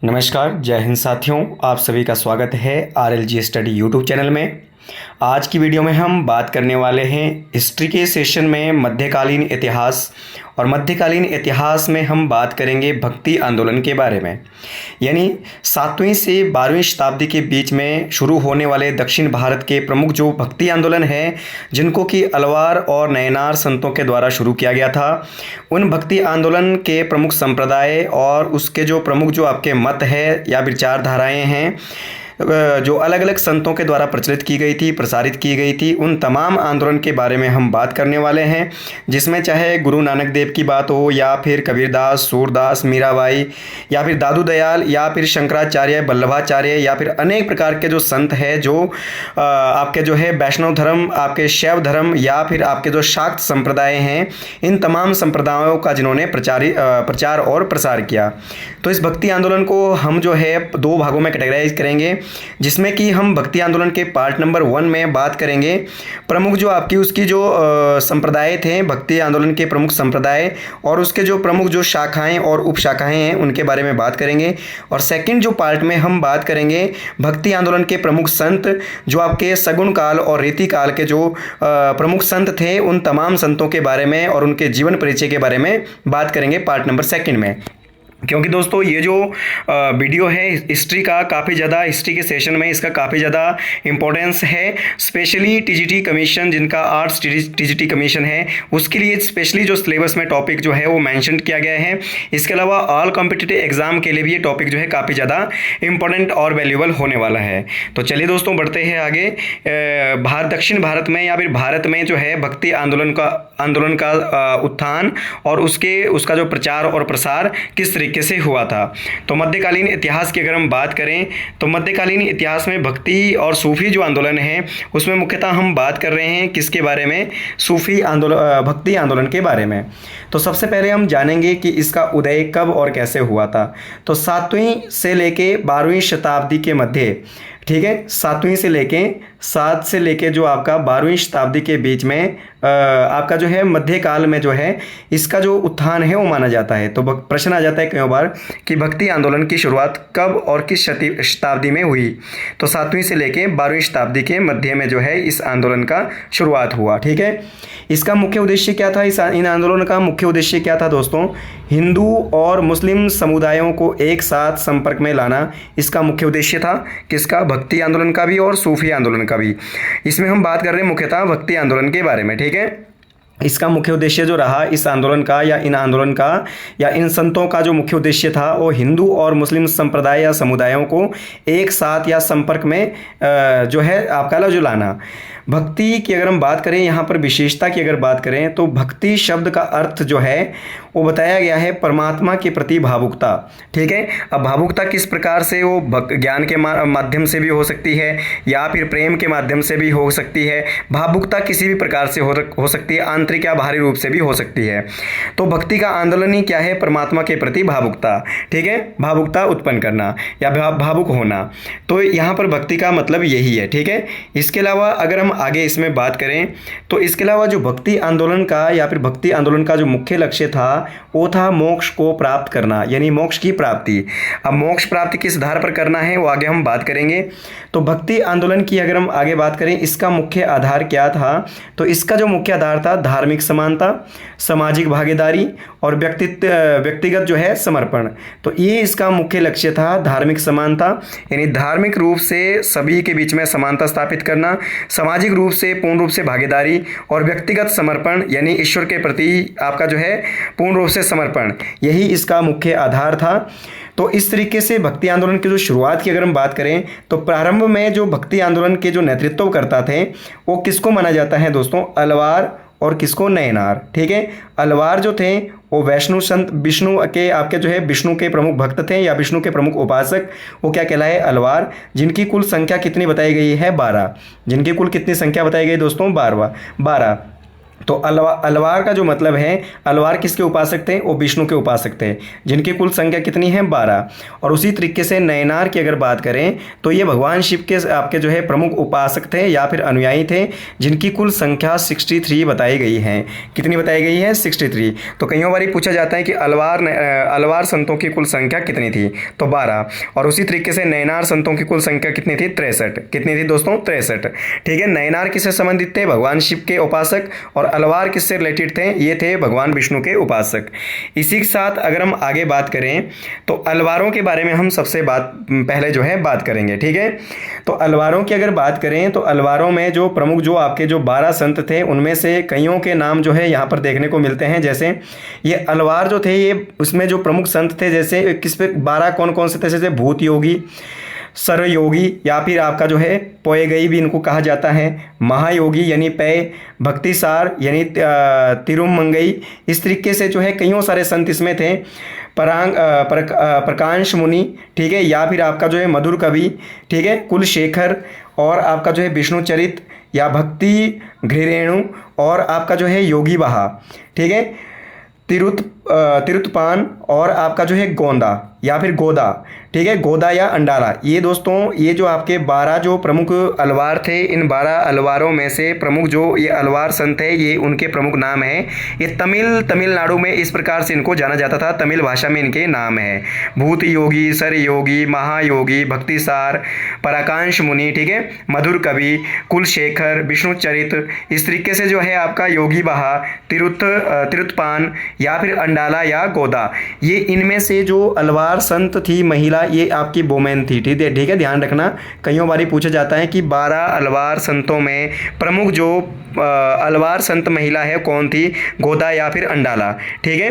नमस्कार, जय हिंद साथियों। आप सभी का स्वागत है RLG स्टडी यूट्यूब चैनल में। आज की वीडियो में हम बात करने वाले हैं हिस्ट्री के सेशन में मध्यकालीन इतिहास, और मध्यकालीन इतिहास में हम बात करेंगे भक्ति आंदोलन के बारे में। यानी 7वीं से 12वीं शताब्दी के बीच में शुरू होने वाले दक्षिण भारत के प्रमुख जो भक्ति आंदोलन है, जिनको कि अलवार और नयनार संतों के द्वारा शुरू किया गया था, उन भक्ति आंदोलन के प्रमुख संप्रदाय और उसके जो प्रमुख जो आपके मत है या विचारधाराएं हैं, जो अलग अलग संतों के द्वारा प्रचलित की गई थी, प्रसारित की गई थी, उन तमाम आंदोलन के बारे में हम बात करने वाले हैं। जिसमें चाहे गुरु नानक देव की बात हो, या फिर कबीरदास, सूरदास, मीराबाई, या फिर दादू दयाल, या फिर शंकराचार्य, वल्लभाचार्य, या फिर अनेक प्रकार के जो संत हैं, जो आपके जो है वैष्णव धर्म, आपके शैव धर्म, या फिर आपके जो शाक्त संप्रदाय हैं, इन तमाम संप्रदायों का जिन्होंने प्रचार और प्रसार किया। तो इस भक्ति आंदोलन को हम जो है 2 भागों में कैटेगराइज करेंगे, जिसमें कि हम भक्ति आंदोलन के पार्ट नंबर 1 में बात करेंगे प्रमुख जो आपकी उसकी जो संप्रदाय थे, भक्ति आंदोलन के प्रमुख संप्रदाय और उसके जो प्रमुख जो शाखाएं और उपशाखाएं हैं, उनके बारे में बात करेंगे। और सेकंड जो पार्ट में हम बात करेंगे भक्ति आंदोलन के प्रमुख संत, जो आपके सगुण काल और रीति काल के जो प्रमुख संत थे, उन तमाम संतों के बारे में और उनके जीवन परिचय के बारे में बात करेंगे पार्ट नंबर 2 में। क्योंकि दोस्तों ये जो वीडियो है हिस्ट्री का, काफ़ी ज़्यादा हिस्ट्री के सेशन में इसका काफ़ी ज़्यादा इंपॉर्टेंस है। स्पेशली टीजीटी कमीशन, जिनका आर्ट्स टीजीटी कमीशन है, उसके लिए स्पेशली जो सिलेबस में टॉपिक जो है वो मेंशन किया गया है। इसके अलावा ऑल कॉम्पिटिटिव एग्जाम के लिए भी ये टॉपिक जो है काफ़ी ज़्यादा इंपॉर्टेंट और वैल्यूएबल होने वाला है। तो चलिए दोस्तों बढ़ते हैं आगे। दक्षिण भारत में या फिर भारत में जो है भक्ति आंदोलन का उत्थान और उसका जो प्रचार और प्रसार किस तरीके से हुआ था। तो मध्यकालीन इतिहास की अगर हम बात करें तो मध्यकालीन इतिहास में भक्ति और सूफी जो आंदोलन है, उसमें मुख्यतः हम बात कर रहे हैं किसके बारे में? सूफी आंदोलन, भक्ति आंदोलन के बारे में। तो सबसे पहले हम जानेंगे कि इसका उदय कब और कैसे हुआ था। तो 7वीं से लेके 12वीं शताब्दी के मध्य, ठीक है, 7 से लेके जो आपका 12वीं शताब्दी के बीच में आपका जो है मध्यकाल में जो है इसका जो उत्थान है वो माना जाता है। तो प्रश्न आ जाता है कई बार कि भक्ति आंदोलन की शुरुआत कब और किस शताब्दी में हुई। तो 7वीं से लेके 12वीं शताब्दी के मध्य में जो है इस आंदोलन का शुरुआत हुआ। ठीक है, इसका मुख्य उद्देश्य क्या था? इन आंदोलन का मुख्य उद्देश्य क्या था दोस्तों? हिंदू और मुस्लिम समुदायों को एक साथ संपर्क में लाना, इसका मुख्य उद्देश्य था। किसका? भक्ति आंदोलन का भी और सूफी आंदोलन का भी। इसमें हम बात कर रहे हैं मुख्यतः भक्ति आंदोलन के बारे में। ठीक है, इसका मुख्य उद्देश्य जो रहा इस आंदोलन का या इन आंदोलन का या इन संतों का जो मुख्य उद्देश्य था, वो हिंदू और मुस्लिम संप्रदाय या समुदायों को एक साथ या संपर्क में जो है आपका जो लाना। भक्ति की अगर हम बात करें, यहाँ पर विशेषता की अगर बात करें तो भक्ति शब्द का अर्थ जो है वो बताया गया है परमात्मा के प्रति भावुकता। ठीक है, अब भावुकता किस प्रकार से? वो ज्ञान के माध्यम से भी हो सकती है या फिर प्रेम के माध्यम से भी हो सकती है। भावुकता किसी भी प्रकार से हो सकती है, आंतरिक या बाहरी रूप से भी हो सकती है। तो भक्ति का आंदोलन ही क्या है? परमात्मा के प्रति भावुकता। ठीक है, भावुकता उत्पन्न करना या भावुक होना। तो यहाँ पर भक्ति का मतलब यही है। ठीक है, इसके अलावा अगर हम आगे इसमें बात करें तो इसके अलावा जो भक्ति आंदोलन का या फिर भक्ति आंदोलन का जो मुख्य लक्ष्य था वो था मोक्ष को प्राप्त करना, यानी मोक्ष की प्राप्ति। अब मोक्ष प्राप्ति किस आधार पर करना है वो आगे हम बात करेंगे। तो भक्ति आंदोलन की अगर हम आगे बात करें, इसका मुख्य आधार क्या था? तो इसका जो मुख्य आधार था धार्मिक समानता, सामाजिक भागीदारी और व्यक्तिगत जो है समर्पण। तो ये इसका मुख्य लक्ष्य था, धार्मिक समानता, यानी धार्मिक रूप से सभी के बीच में समानता स्थापित करना, सामाजिक रूप से पूर्ण रूप से भागीदारी और व्यक्तिगत समर्पण, यानी ईश्वर के प्रति आपका जो है पूर्ण रूप से समर्पण, यही इसका मुख्य आधार था। तो इस तरीके से भक्ति आंदोलन की जो शुरुआत की अगर हम बात करें तो प्रारंभ में जो भक्ति आंदोलन के जो नेतृत्व करता थे वो किसको माना जाता है दोस्तों? अलवार और किसको? नयनार। ठीक है, अलवार जो थे वो वैष्णु संत, विष्णु के आपके जो है विष्णु के प्रमुख भक्त थे या विष्णु के प्रमुख उपासक, वो क्या कहलाए? अलवार। जिनकी कुल संख्या कितनी बताई गई है? 12। जिनकी कुल कितनी संख्या बताई गई दोस्तों? 12। तो अलवार का जो मतलब है, अलवार किसके उपासक थे? वो विष्णु के उपासक थे, जिनकी कुल संख्या कितनी है? 12। और उसी तरीके से नयनार की अगर बात करें तो ये भगवान शिव के आपके जो है प्रमुख उपासक थे या फिर अनुयायी थे, जिनकी कुल संख्या 63 बताई गई है। कितनी बताई गई है? 63। तो कईयों बार पूछा जाता है कि अलवार संतों की कुल संख्या कितनी थी? तो 12। और उसी तरीके से नयनार संतों की कुल संख्या कितनी थी? 63। कितनी थी दोस्तों? 63। ठीक है, नयनार किससे संबंधित थे? भगवान शिव के उपासक। और अलवार किससे रिलेटेड थे? ये थे भगवान विष्णु के उपासक। इसी के साथ अगर हम आगे बात करें तो अलवारों के बारे में हम सबसे पहले जो है बात करेंगे। ठीक है, तो अलवारों की अगर बात करें तो अलवारों में जो प्रमुख जो आपके जो 12 संत थे, उनमें से कईयों के नाम जो है यहाँ पर देखने को मिलते हैं। जैसे ये अलवार जो थे, ये उसमें जो प्रमुख संत थे, जैसे किस पे 12 कौन कौन से थे? जैसे भूत योगी, सरयोगी या फिर आपका जो है पोएगई भी इनको कहा जाता है, महायोगी यानी पय, भक्तिसार यानी तिरुमंगई। इस तरीके से जो है कईयों सारे संत इसमें थे। प्रकांश मुनि, ठीक है, या फिर आपका जो है मधुर कवि, ठीक है, कुलशेखर, और आपका जो है विष्णु चरित या भक्ति घृरेणु, और आपका जो है योगी बहा, ठीक है, तिरुतपान, और आपका जो है गोंदा या फिर गोदा, ठीक है, गोदा या अंडाला। ये दोस्तों ये जो आपके 12 जो प्रमुख अलवार थे, इन 12 अलवारों में से प्रमुख जो ये अलवार संत है, ये उनके प्रमुख नाम हैं। ये तमिलनाडु में इस प्रकार से इनको जाना जाता था, तमिल भाषा में इनके नाम है। भूत योगी, सर योगी, महायोगी, भक्तिसार, पराकांश मुनि, ठीक है, मधुर कवि, कुलशेखर, विष्णु चरित। इस तरीके से जो है आपका योगी बहा, तिरुतपान या फिर अंडाला या गोदा, ये इनमें से जो अलवार संत थी महिला, ये आपकी वोमेन थी। ठीक है, ध्यान रखना, कईयों बारी पूछा जाता है कि 12 अलवार संतों में प्रमुख जो अलवार संत महिला है कौन थी? गोदा या फिर अंडाला। ठीक है,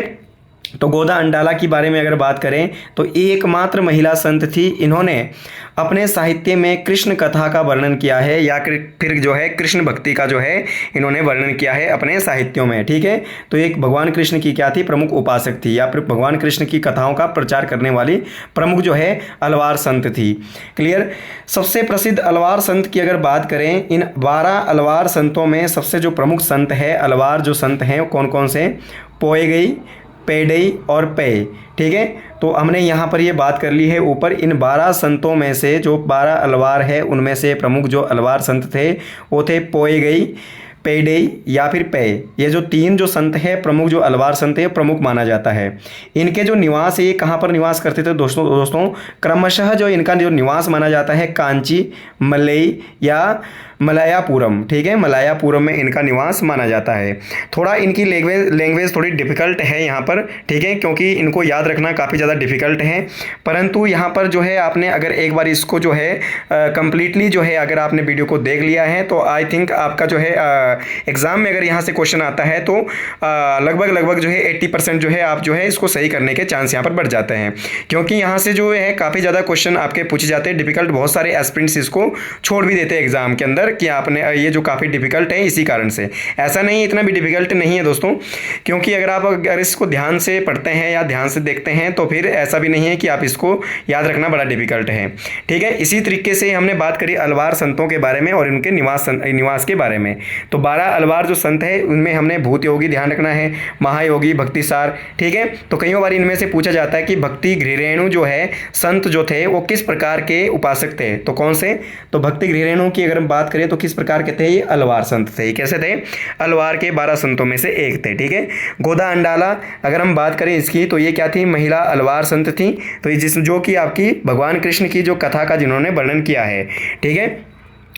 तो गोदा अंडाला के बारे में अगर बात करें तो एकमात्र महिला संत थी। इन्होंने अपने साहित्य में कृष्ण कथा का वर्णन किया है या फिर जो है कृष्ण भक्ति का जो है इन्होंने वर्णन किया है अपने साहित्यों में। ठीक है, तो एक भगवान कृष्ण की क्या थी? प्रमुख उपासक थी, या फिर भगवान कृष्ण की कथाओं का प्रचार करने वाली प्रमुख जो है अलवार संत थी। क्लियर। सबसे प्रसिद्ध अलवार संत की अगर बात करें, इन 12 अलवार संतों में सबसे जो प्रमुख संत है अलवार जो संत हैं कौन कौन से? पोएगई, पेडई और पेय। ठीक है, तो हमने यहाँ पर ये बात कर ली है ऊपर। इन 12 संतों में से जो 12 अलवार है, उनमें से प्रमुख जो अलवार संत थे वो थे पोएगई, पेडई या फिर पेय। ये जो 3 जो संत है प्रमुख जो अलवार संत है प्रमुख माना जाता है। इनके जो निवास है, ये कहाँ पर निवास करते थे दोस्तों? क्रमशः जो इनका जो निवास माना जाता है कांची, मलई या मलायापुरम। ठीक है, मलायापुरम में इनका निवास माना जाता है। थोड़ा इनकी लैंग्वेज थोड़ी डिफ़िकल्ट है यहाँ पर, ठीक है, क्योंकि इनको याद रखना काफ़ी ज़्यादा डिफ़िकल्ट है। परंतु यहाँ पर जो है आपने अगर एक बार इसको जो है कम्प्लीटली जो है अगर आपने वीडियो को देख लिया है तो आई थिंक आपका जो है एग्ज़ाम में अगर यहाँ से क्वेश्चन आता है तो लगभग जो है 80% जो है आप जो है इसको सही करने के चांस यहाँ पर बढ़ जाते हैं, क्योंकि यहाँ से जो है काफ़ी ज़्यादा क्वेश्चन आपके पूछे जाते हैं डिफ़िकल्ट। बहुत सारे एस्पिरेंट्स इसको छोड़ भी देते हैं एग्ज़ाम के अंदर कि आपने ये जो काफ़ी डिफ़िकल्ट है इसी कारण से। ऐसा नहीं, इतना भी डिफ़िकल्ट नहीं है दोस्तों, क्योंकि अगर इसको ध्यान से पढ़ते हैं या ध्यान से देखते हैं तो फिर ऐसा भी नहीं है कि आप इसको याद रखना बड़ा डिफ़िकल्ट है। ठीक है, इसी तरीके से हमने बात करी अलवार संतों के बारे में और इनके निवास के बारे में। तो 12 अलवार जो संत है उनमें हमने भूत योगी ध्यान रखना है, महायोगी, भक्तिसार। ठीक है, तो कई बार इनमें से पूछा जाता है कि भक्ति घृरेणु जो है संत जो थे वो किस प्रकार के उपासक थे? तो कौन से? तो भक्ति घृरेणु की अगर हम बात करें तो किस प्रकार के थे? ये अलवार संत थे। ये कैसे थे? अलवार के 12 संतों में से एक थे। ठीक है, गोदा अंडाला अगर हम बात करें इसकी तो ये क्या थी? महिला अलवार संत थी। तो जो कि आपकी भगवान कृष्ण की जो कथा का जिन्होंने वर्णन किया है। ठीक है,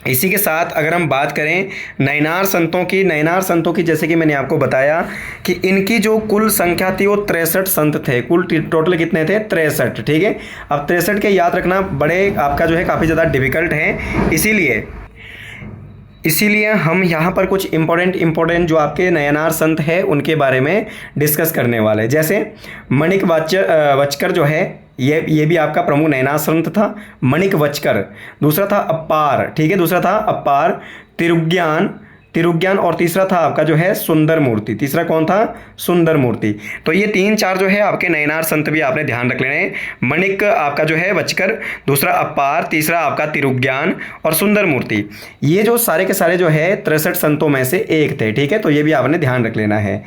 इसी के साथ अगर हम बात करें नयनार संतों की जैसे कि मैंने आपको बताया कि इनकी जो कुल संख्या थी वो 63 संत थे। कुल टोटल कितने थे? 63। ठीक है, अब 63 के याद रखना बड़े आपका जो है काफ़ी ज़्यादा डिफिकल्ट है, इसीलिए हम यहाँ पर कुछ इम्पोर्टेंट जो आपके नयनार संत है उनके बारे में डिस्कस करने वाले। जैसे मणिक वचकर जो है ये भी आपका प्रमुख नयनार संत था। मणिक वचकर। दूसरा था अपार। ठीक है, दूसरा था अपार, तिरुज्ञान, तिरुज्ञान और तीसरा था आपका जो है सुंदर मूर्ति। तीसरा कौन था? सुंदर मूर्ति। तो ये 3-4 जो है आपके नयनार संत भी आपने ध्यान रख लेने। मणिक आपका जो है बचकर, दूसरा अपार, तीसरा आपका तिरुज्ञान और सुंदर मूर्ति। ये जो सारे के सारे जो है 63 संतों में से एक थे। ठीक है, तो ये भी आपने ध्यान रख लेना है।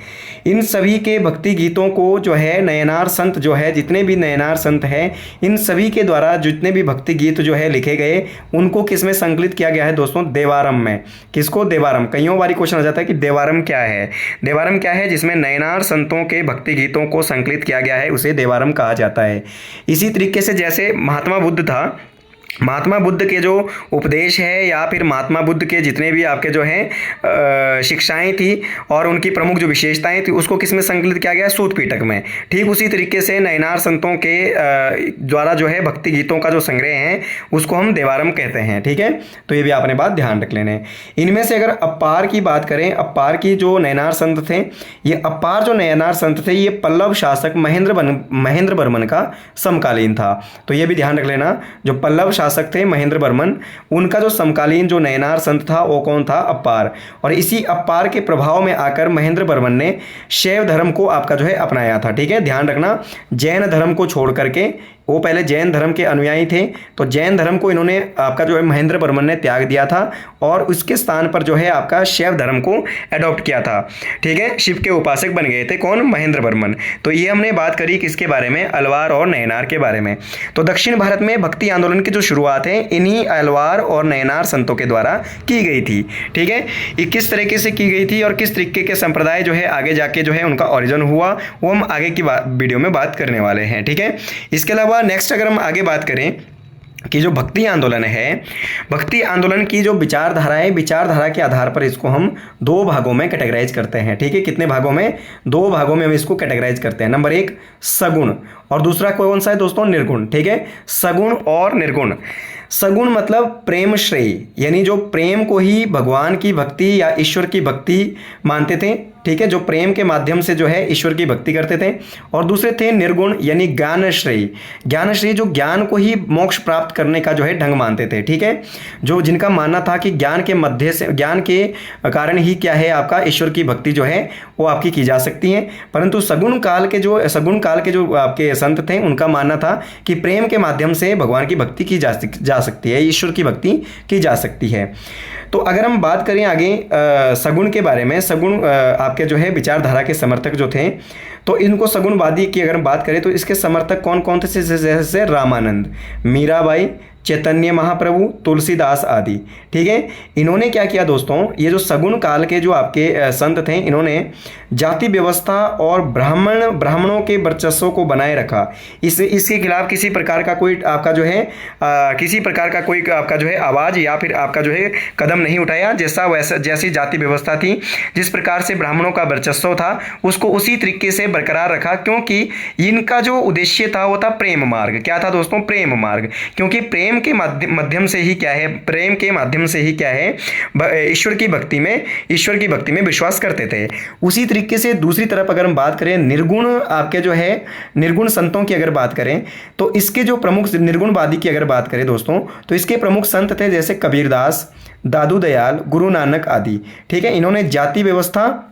इन सभी के भक्ति गीतों को जो है नयनार संत जो है, जितने भी नयनार संत हैं, इन सभी के द्वारा जितने भी भक्ति गीत जो है लिखे गए, उनको किस में संकलित किया गया है दोस्तों? देवारम में। किसको? देवारम। कईयों बारी क्वेश्चन आ जाता है कि देवारम क्या है। देवारम क्या है? जिसमें नयनार संतों के भक्ति गीतों को संकलित किया गया है, उसे देवारम कहा जाता है। इसी तरीके से जैसे महात्मा बुद्ध था, महात्मा बुद्ध के जो उपदेश है या फिर महात्मा बुद्ध के जितने भी आपके जो हैं शिक्षाएं थी और उनकी प्रमुख जो विशेषताएं थी, उसको किस में संकलित किया गया? सूत पिटक में। ठीक उसी तरीके से नयनार संतों के द्वारा जो है भक्ति गीतों का जो संग्रह है, उसको हम देवारम कहते हैं। ठीक है, तो ये भी आपने बात ध्यान रख लेने। इनमें से अगर अपार की बात करें, अपार की जो नयनार संत थे, ये अपार जो नयनार संत थे, ये पल्लव शासक महेंद्र वर्मन का समकालीन था। तो ये भी ध्यान रख लेना, जो पल्लव शासक थे महेंद्र वर्मन, उनका जो समकालीन जो नयनार संत था वो कौन था? अपार। और इसी अपार के प्रभाव में आकर महेंद्र वर्मन ने शैव धर्म को आपका जो है अपनाया था। ठीक है, ध्यान रखना, जैन धर्म को छोड़ करके, वो पहले जैन धर्म के अनुयायी थे, तो जैन धर्म को इन्होंने आपका जो है महेंद्र वर्मन ने त्याग दिया था और उसके स्थान पर जो है आपका शैव धर्म को अडॉप्ट किया था। ठीक है, शिव के उपासक बन गए थे। कौन? महेंद्र वर्मन। तो ये हमने बात करी किसके बारे में? अलवार और नयनार के बारे में। तो दक्षिण भारत में भक्ति आंदोलन की जो शुरुआत है, इन्हीं अलवार और नयनार संतों के द्वारा की गई थी। ठीक है, ये किस तरीके से की गई थी और किस तरीके के संप्रदाय जो है आगे जाके जो है उनका ओरिजिन हुआ, वो हम आगे की वीडियो में बात करने वाले हैं। ठीक है, इसके अलावा नेक्स्ट अगर हम आगे बात करें कि जो भक्ति आंदोलन है, भक्ति आंदोलन की जो विचारधारा है, विचारधारा के आधार पर इसको हम 2 भागों में कैटेगराइज करते हैं। ठीक है, कितने भागों में? 2 भागों में हम इसको कैटेगराइज करते हैं। नंबर 1 सगुण और दूसरा कौन सा है दोस्तों? निर्गुण। ठीक है, सगुण और निर्गुण। सगुण मतलब प्रेम श्रेय, यानी जो प्रेम को ही भगवान की भक्ति या ईश्वर की भक्ति मानते थे। ठीक है, जो प्रेम के माध्यम से जो है ईश्वर की भक्ति करते थे। और दूसरे थे निर्गुण, यानी ज्ञान श्रेय। ज्ञान श्रेय जो ज्ञान को ही मोक्ष प्राप्त करने का जो है ढंग मानते थे। ठीक है, जो जिनका मानना था कि ज्ञान के मध्य से, ज्ञान के कारण ही क्या है आपका ईश्वर की भक्ति जो है वो आपकी की जा सकती है। परंतु सगुण काल के जो आपके संत थे, उनका मानना था कि प्रेम के माध्यम से भगवान की भक्ति की जा सकती है, ईश्वर की भक्ति की जा सकती है। तो अगर हम बात करें आगे सगुण के बारे में, सगुण आपके जो है विचारधारा के समर्थक जो थे, तो इनको सगुणवादी की अगर हम बात करें तो इसके समर्थक कौन कौन थे? जैसे रामानंद, मीराबाई, चैतन्य महाप्रभु, तुलसीदास आदि। ठीक है, इन्होंने क्या किया दोस्तों, ये जो सगुण काल के जो आपके संत थे, इन्होंने जाति व्यवस्था और ब्राह्मणों के वर्चस्व को बनाए रखा। इसके खिलाफ किसी प्रकार का कोई आपका जो है किसी प्रकार का कोई आपका जो है आवाज़ या फिर आपका जो है कदम नहीं उठाया। जैसी जाति व्यवस्था थी, जिस प्रकार से ब्राह्मणों का वर्चस्व था, उसको उसी तरीके से बरकरार रखा, क्योंकि इनका जो उद्देश्य था वो था प्रेम मार्ग। क्या था दोस्तों? प्रेम मार्ग। क्योंकि प्रेम के माध्यम से ही क्या है, प्रेम के माध्यम से ही क्या है, ईश्वर की भक्ति में विश्वास करते थे। उसी तरीके से दूसरी तरफ अगर हम बात करें निर्गुण आपके जो है निर्गुण संतों की अगर बात करें, तो इसके जो प्रमुख निर्गुणवादी की अगर बात करें दोस्तों, तो इसके प्रमुख संत थे जैसे कबीरदास, दादू दयाल, गुरु नानक आदि। ठीक है, इन्होंने जाति व्यवस्था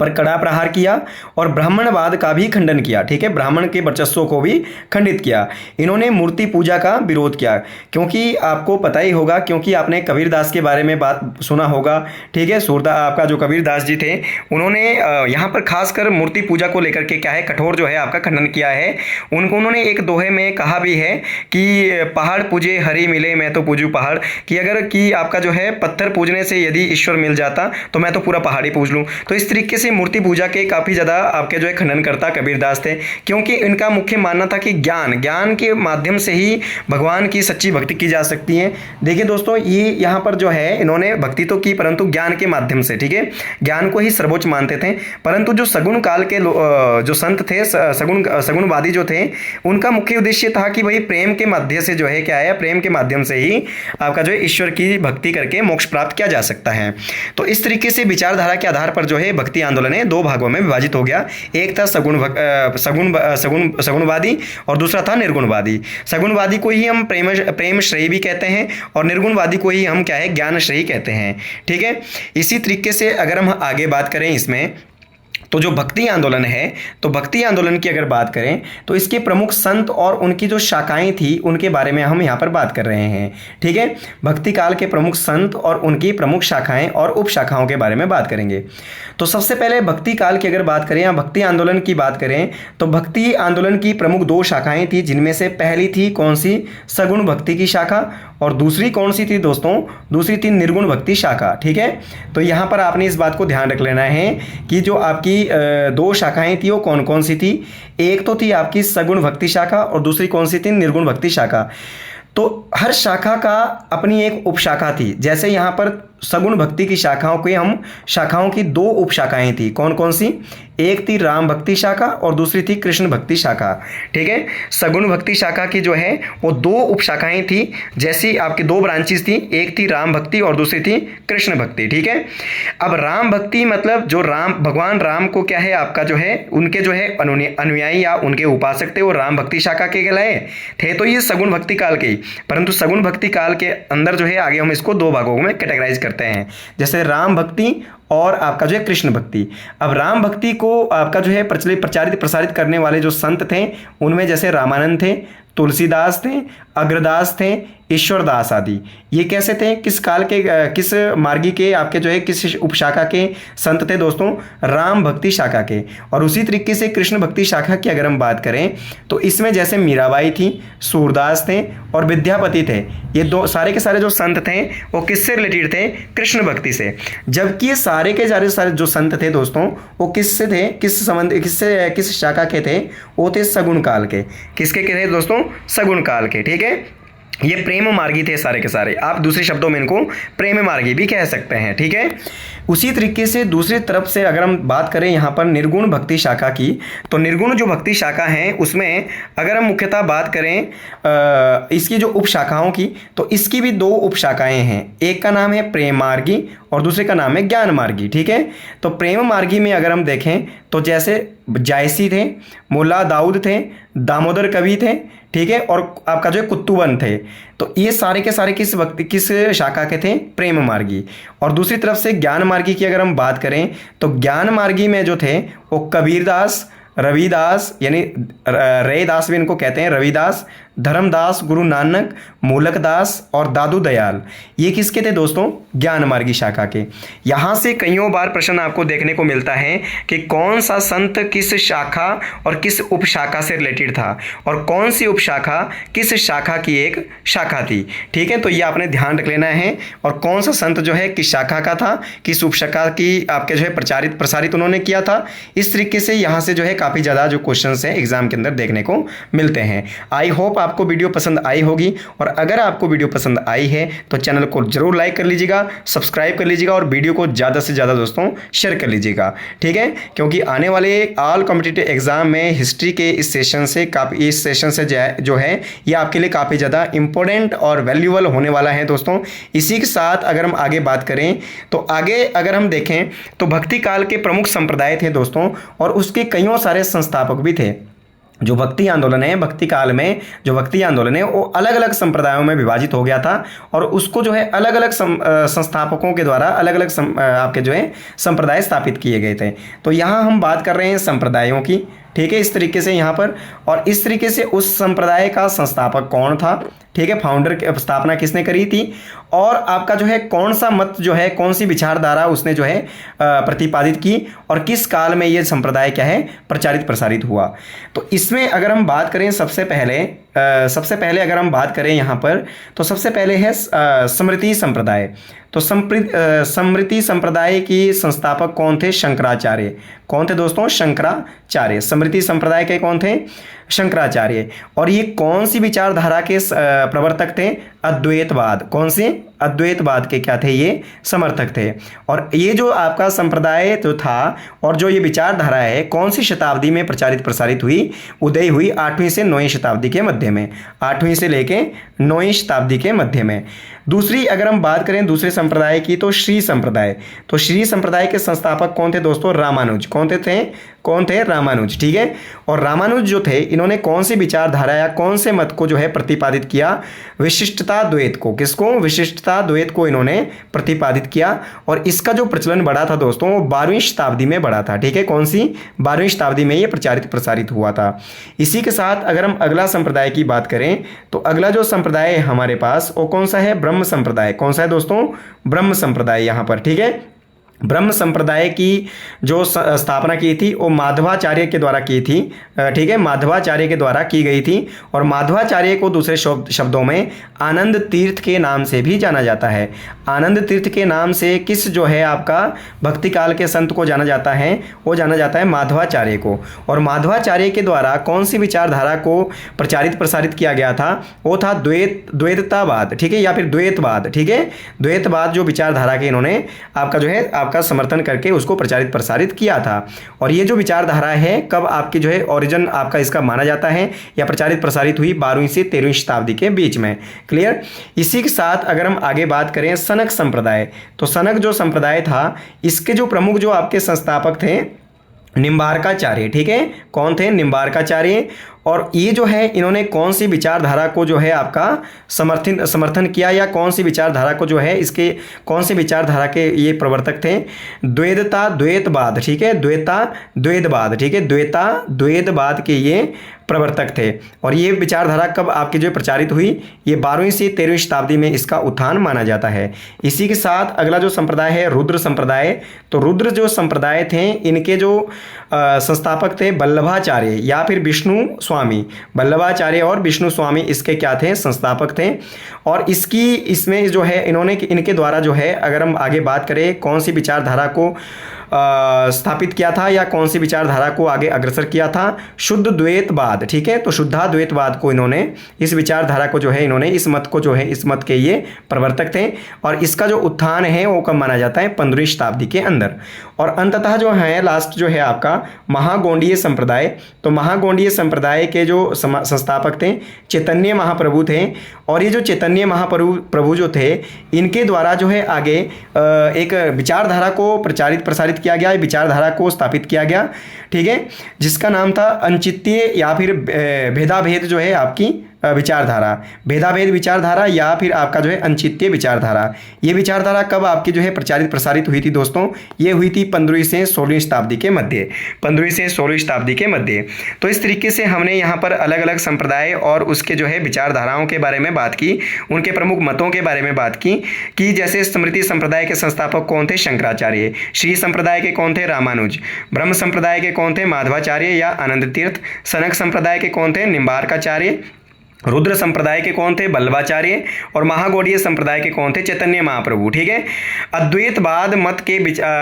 पर कड़ा प्रहार किया और ब्राह्मणवाद का भी खंडन किया। ठीक है, ब्राह्मण के वर्चस्व को भी खंडित किया। इन्होंने मूर्ति पूजा का विरोध किया, क्योंकि आपको पता ही होगा, क्योंकि आपने कबीरदास के बारे में बात सुना होगा। ठीक है, सूरदास आपका जो कबीरदास जी थे, उन्होंने यहाँ पर खासकर मूर्ति पूजा को लेकर के क्या है कठोर जो है आपका खंडन किया है। उन्होंने एक दोहे में कहा भी है कि पहाड़ पूजे हरि मिले मैं तो पूजू पहाड़, कि अगर कि आपका जो है पत्थर पूजने से यदि ईश्वर मिल जाता तो मैं तो पूरा पहाड़ ही पूज लूँ। तो इस तरीके से मूर्ति पूजा के काफ़ी ज़्यादा आपके जो है खंडन करता कबीरदास थे, क्योंकि इनका मुख्य मानना था कि ज्ञान के माध्यम से ही भगवान की सच्ची भक्ति की जा सकती है। देखिए दोस्तों, ये यहाँ पर जो है इन्होंने भक्ति तो की, परंतु ज्ञान के माध्यम से। ठीक है, ज्ञान को ही सर्वोच्च मानते थे। परंतु जो सगुण काल के जो संत थे, सगुणवादी जो थे, उनका मुख्य उद्देश्य था कि भाई प्रेम के माध्यम से जो है क्या है, प्रेम के माध्यम से ही आपका जो है ईश्वर की भक्ति करके मोक्ष प्राप्त किया जा सकता है। तो इस तरीके से विचारधारा के आधार पर जो है भक्ति आंदोलन है दो भागों में विभाजित हो गया। एक था सगुणवादी और दूसरा था निर्गुणवादी। सगुणवादी को ही हम प्रेम श्रेयी भी कहते हैं और निर्गुणवादी को ही हम क्या है ज्ञान श्रेयी कहते हैं। ठीक है, इसी तरीके से अगर हम आगे बात करें इसमें, तो जो भक्ति आंदोलन है, तो भक्ति आंदोलन की अगर बात करें तो इसके प्रमुख संत और उनकी जो शाखाएं थी उनके बारे में हम यहाँ पर बात कर रहे हैं। ठीक है, भक्ति काल के प्रमुख संत और उनकी प्रमुख शाखाएं और उप शाखाओं के बारे में बात करेंगे। तो सबसे पहले भक्ति काल की अगर बात करें या भक्ति आंदोलन की बात करें तो भक्ति आंदोलन की प्रमुख दो शाखाएं थी, जिनमें से पहली थी कौन सी, सगुण भक्ति की शाखा, और दूसरी कौन सी थी दोस्तों, दूसरी थी निर्गुण भक्ति शाखा। ठीक है, तो यहाँ पर आपने इस बात को ध्यान रख लेना है कि जो आपकी दो शाखाएं थी वो कौन कौन सी थी। एक तो थी आपकी सगुण भक्ति शाखा और दूसरी कौन सी थी, निर्गुण भक्ति शाखा। तो हर शाखा का अपनी एक उपशाखा थी। जैसे यहाँ पर सगुण भक्ति की शाखाओं की दो उपशाखाएं थी, कौन कौन सी, एक थी राम भक्ति शाखा और दूसरी थी कृष्ण भक्ति शाखा। ठीक है, सगुण भक्ति शाखा की जो है वो दो उपशाखाएं थी, जैसी आपकी दो ब्रांचेस थी, एक थी राम भक्ति और दूसरी थी कृष्ण भक्ति। ठीक है, अब राम भक्ति मतलब जो भगवान राम को क्या है आपका जो है उनके जो है अनुयायी या उनके उपासक थे वो राम भक्ति शाखा के कहलाए थे। तो ये सगुण भक्ति काल के, परंतु सगुण भक्ति काल के अंदर जो है आगे हम इसको दो भागों में कैटेगराइज करते हैं, जैसे राम भक्ति और आपका जो है कृष्ण भक्ति। अब राम भक्ति को आपका जो है प्रसारित करने वाले जो संत थे उनमें जैसे रामानंद थे, तुलसीदास थे, अग्रदास थे, ईश्वरदास आदि। ये कैसे थे, किस काल के किस मार्गी के आपके जो है किस उपशाखा के संत थे दोस्तों, राम भक्ति शाखा के। और उसी तरीके से कृष्ण भक्ति शाखा की अगर हम बात करें तो इसमें जैसे मीराबाई थी, सूरदास थे और विद्यापति थे। ये दो सारे के सारे जो संत थे वो किससे रिलेटेड थे, कृष्ण भक्ति से। जबकि ये सारे के सारे जो संत थे दोस्तों वो किससे थे, किस शाखा के थे, वो थे सगुण काल के। किसके थे दोस्तों, सगुण काल के। ठीक है, ये प्रेम मार्गी थे सारे के सारे, आप दूसरे शब्दों में इनको प्रेम मार्गी भी कह सकते हैं। ठीक है, उसी तरीके से दूसरी तरफ से अगर हम बात करें यहाँ पर निर्गुण भक्ति शाखा की, तो निर्गुण जो भक्ति शाखा है उसमें अगर हम मुख्यतः बात करें इसकी जो उप शाखाओं की, तो इसकी भी दो उप शाखाएं हैं। एक का नाम है प्रेम मार्गी और दूसरे का नाम है ज्ञान मार्गी। ठीक है, तो प्रेम मार्गी में अगर हम देखें तो जैसे जायसी थे, मुल्ला दाऊद थे, दामोदर कवि थे, ठीक है, और आपका जो है कुत्तुबन थे। तो ये सारे के सारे किस शाखा के थे, प्रेम मार्गी। और दूसरी तरफ से ज्ञान मार्गी की अगर हम बात करें तो ज्ञान मार्गी में जो थे वो कबीरदास, रविदास यानी रैदास भी इनको कहते हैं, रविदास, धर्मदास, गुरु नानक, मूलक दास और दादू दयाल, ये किसके थे दोस्तों, ज्ञान मार्गी शाखा के। यहाँ से कईयों बार प्रश्न आपको देखने को मिलता है कि कौन सा संत किस शाखा और किस उपशाखा से रिलेटेड था और कौन सी उपशाखा किस शाखा की एक शाखा थी। ठीक है, तो ये आपने ध्यान रख लेना है, और कौन सा संत जो है किस शाखा का था, किस उपशाखा की आपके जो है प्रसारित उन्होंने किया था। इस तरीके से यहाँ से जो है काफ़ी ज़्यादा जो क्वेश्चन है एग्जाम के अंदर देखने को मिलते हैं। आई होप आपको वीडियो पसंद आई होगी, और अगर आपको वीडियो पसंद आई है तो चैनल को जरूर लाइक कर लीजिएगा, सब्सक्राइब कर लीजिएगा और वीडियो को ज़्यादा से ज़्यादा दोस्तों शेयर कर लीजिएगा। ठीक है, क्योंकि आने वाले ऑल कॉम्पिटिटिव एग्जाम में हिस्ट्री के इस सेशन से जो है ये आपके लिए काफ़ी ज़्यादा इंपॉर्टेंट और वैल्यूएबल होने वाला है दोस्तों। इसी के साथ अगर हम आगे बात करें तो आगे अगर हम देखें तो भक्ति काल के प्रमुख संप्रदाय थे दोस्तों, और उसके कईयों सारे संस्थापक भी थे। जो भक्ति आंदोलन है, भक्ति काल में जो भक्ति आंदोलन है वो अलग अलग संप्रदायों में विभाजित हो गया था, और उसको जो है अलग अलग संस्थापकों के द्वारा अलग अलग आपके जो है संप्रदाय स्थापित किए गए थे। तो यहाँ हम बात कर रहे हैं संप्रदायों की। ठीक है, इस तरीके से यहाँ पर, और इस तरीके से उस संप्रदाय का संस्थापक कौन था, ठीक है, फाउंडर की स्थापना किसने करी थी, और आपका जो है कौन सा मत जो है, कौन सी विचारधारा उसने जो है प्रतिपादित की, और किस काल में ये संप्रदाय क्या है प्रसारित हुआ। तो इसमें अगर हम बात करें सबसे पहले अगर हम बात करें यहाँ पर, तो सबसे पहले है स्मृति संप्रदाय। तो स्मृति संप्रदाय की संस्थापक कौन थे, शंकराचार्य। कौन थे दोस्तों, शंकराचार्य। स्मृति संप्रदाय के कौन थे, शंकराचार्य। और ये कौन सी विचारधारा के प्रवर्तक थे? अद्वैतवाद। कौन से? अद्वैतवाद के क्या थे? ये समर्थक थे। और ये जो आपका संप्रदाय जो था और जो ये विचारधारा है कौन सी शताब्दी में प्रसारित हुई? उदय हुई 8वीं से 9वीं शताब्दी के मध्य में, 8वीं से लेके 9वीं शताब्दी के मध्य में। दूसरी अगर हम बात करें दूसरे संप्रदाय की तो श्री संप्रदाय। तो श्री संप्रदाय के संस्थापक कौन थे दोस्तों? रामानुज। कौन थे? रामानुज। ठीक है। और रामानुज जो थे इन्होंने कौन सी विचारधारा या कौन से मत को जो है प्रतिपादित किया? विशिष्टता द्वैत को। किसको? विशिष्टता द्वैत को इन्होंने प्रतिपादित किया। और इसका जो प्रचलन बढ़ा था दोस्तों वो 12वीं शताब्दी में बढ़ा था। ठीक है। कौन सी? 12वीं शताब्दी में ये प्रसारित हुआ था। इसी के साथ अगर हम अगला संप्रदाय की बात करें तो अगला जो संप्रदाय है हमारे पास वो कौन सा है? ब्रह्म संप्रदाय। कौन सा है दोस्तों? ब्रह्म संप्रदाय यहाँ पर। ठीक है। ब्रह्म संप्रदाय की जो स्थापना की थी वो माधवाचार्य के द्वारा की थी। ठीक है। माधवाचार्य के द्वारा की गई थी। और माधवाचार्य को दूसरे शब्दों में आनंद तीर्थ के नाम से भी जाना जाता है। आनंद तीर्थ के नाम से किस जो है आपका भक्ति काल के संत को जाना जाता है? वो जाना जाता है माधवाचार्य को। और माधवाचार्य के द्वारा कौन सी विचारधारा को प्रसारित किया गया था? वो था द्वैततावाद। ठीक है। या फिर द्वैतवाद। ठीक है। द्वैतवाद जो विचारधारा के इन्होंने आपका जो है आपका समर्थन करके उसको प्रसारित किया था। और ये जो विचारधारा है कब आपकी जो है ओरिजिन आपका इसका माना जाता है या प्रसारित हुई? 12वीं से 13वीं शताब्दी के बीच में। क्लियर। इसी के साथ अगर हम आगे बात करें सनक संप्रदाय, तो सनक जो संप्रदाय था इसके जो प्रमुख जो आपके संस्थापक थे निम्बार्काचार्य। ठीक है। कौन थे? निम्बार्काचार्य। और ये जो है इन्होंने कौन सी विचारधारा को जो है आपका समर्थन किया या कौन सी विचारधारा को जो है इसके कौन सी विचारधारा के ये प्रवर्तक थे? द्वैतवाद। ठीक है। द्वैतवाद। ठीक है। द्वैतवाद के ये प्रवर्तक थे। और ये विचारधारा कब आपकी जो प्रचारित हुई? ये 12वीं से 13वीं शताब्दी में इसका उत्थान माना जाता है। इसी के साथ अगला जो संप्रदाय है रुद्र संप्रदाय। तो रुद्र जो संप्रदाय थे इनके जो संस्थापक थे वल्लभाचार्य या फिर विष्णु स्वामी। वल्लभाचार्य और विष्णु स्वामी इसके क्या थे? संस्थापक थे। और इसमें जो है इन्होंने इनके द्वारा जो है अगर हम आगे बात करें कौन सी विचारधारा को स्थापित किया था या कौन सी विचारधारा को आगे अग्रसर किया था? शुद्ध द्वैतवाद। ठीक है। तो शुद्धाद्वैतवाद को इन्होंने इस विचारधारा को जो है इन्होंने इस मत को जो है इस मत के ये प्रवर्तक थे। और इसका जो उत्थान है वो कब माना जाता है? 15वीं शताब्दी के अंदर। और अंततः जो है लास्ट जो है आपका महागौंडीय संप्रदाय। तो महागौंडीय संप्रदाय के जो संस्थापक थे चैतन्य महाप्रभु थे। और ये जो चैतन्य महाप्रभु जो थे इनके द्वारा जो है आगे एक विचारधारा को प्रसारित किया गया, विचारधारा को स्थापित किया गया। ठीक है। जिसका नाम था अनचित्तीय या फिर भेदाभेद जो है आपकी विचारधारा, भेदाभेद विचारधारा या फिर आपका जो है अनचित्तीय विचारधारा। ये विचारधारा कब आपकी जो है प्रसारित हुई थी दोस्तों? ये हुई थी 15वीं से 16वीं शताब्दी के मध्य, 15वीं से 16वीं शताब्दी के मध्य। तो इस तरीके से हमने यहाँ पर अलग अलग संप्रदाय और उसके जो है विचारधाराओं के बारे में बात की, उनके प्रमुख मतों के बारे में बात की कि जैसे स्मृति संप्रदाय के संस्थापक कौन थे? शंकराचार्य। श्री संप्रदाय के कौन थे? रामानुज। ब्रह्म संप्रदाय के कौन थे? माधवाचार्य या आनंद तीर्थ। सनक संप्रदाय के कौन थे? निम्बार्काचार्य। रुद्र संप्रदाय के कौन थे? वल्लभाचार्य। और महागौड़ीय संप्रदाय के कौन थे? चैतन्य महाप्रभु। ठीक है। अद्वैतवाद मत के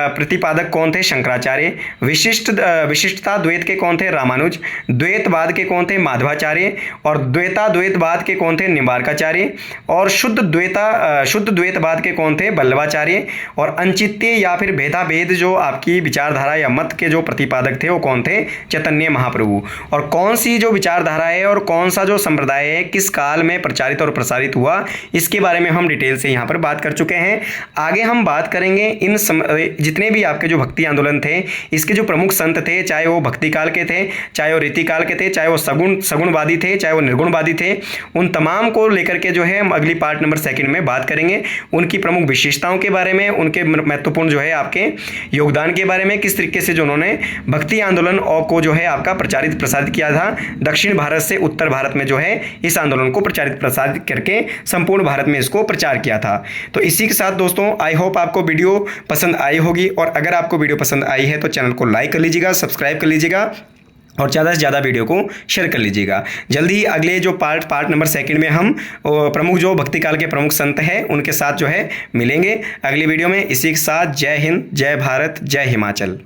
प्रतिपादक कौन थे? शंकराचार्य। विशिष्टता द्वैत के कौन थे? रामानुज। द्वैतवाद के कौन थे? माधवाचार्य। और द्वैतवाद के कौन थे? निम्बार्काचार्य। और शुद्ध द्वैतवाद के कौन थे? वल्लभाचार्य। और अनचित्तीय या फिर भेदाभेद जो आपकी विचारधारा या मत के जो प्रतिपादक थे वो कौन थे? चैतन्य महाप्रभु। और कौन सी जो विचारधारा है और कौन सा जो संप्रदाय किस काल में प्रचारित और प्रसारित हुआ इसके बारे में हम डिटेल से यहाँ पर बात कर चुके हैं। आगे हम बात करेंगे इन जितने भी आपके जो भक्ति आंदोलन थे इसके जो प्रमुख संत थे, चाहे वो भक्ति काल के थे, चाहे वो रीति काल के थे, चाहे वो सगुणवादी थे, चाहे वो निर्गुणवादी थे, उन तमाम को लेकर के जो है हम अगली पार्ट नंबर 2 में बात करेंगे। उनकी प्रमुख विशेषताओं के बारे में, उनके महत्वपूर्ण जो है आपके योगदान के बारे में, किस तरीके से जो उन्होंने भक्ति आंदोलन को जो है आपका प्रसारित किया था दक्षिण भारत से उत्तर भारत में जो है इस आंदोलन को प्रसारित करके संपूर्ण भारत में इसको प्रचार किया था। तो इसी के साथ दोस्तों आई होप आपको वीडियो पसंद आई होगी। और अगर आपको वीडियो पसंद आई है तो चैनल को लाइक कर लीजिएगा, सब्सक्राइब कर लीजिएगा और ज़्यादा से ज़्यादा वीडियो को शेयर कर लीजिएगा। जल्दी ही अगले जो पार्ट नंबर 2 में हम प्रमुख जो भक्ति काल के प्रमुख संत हैं उनके साथ जो है मिलेंगे अगली वीडियो में। इसी के साथ जय हिंद, जय भारत, जय हिमाचल।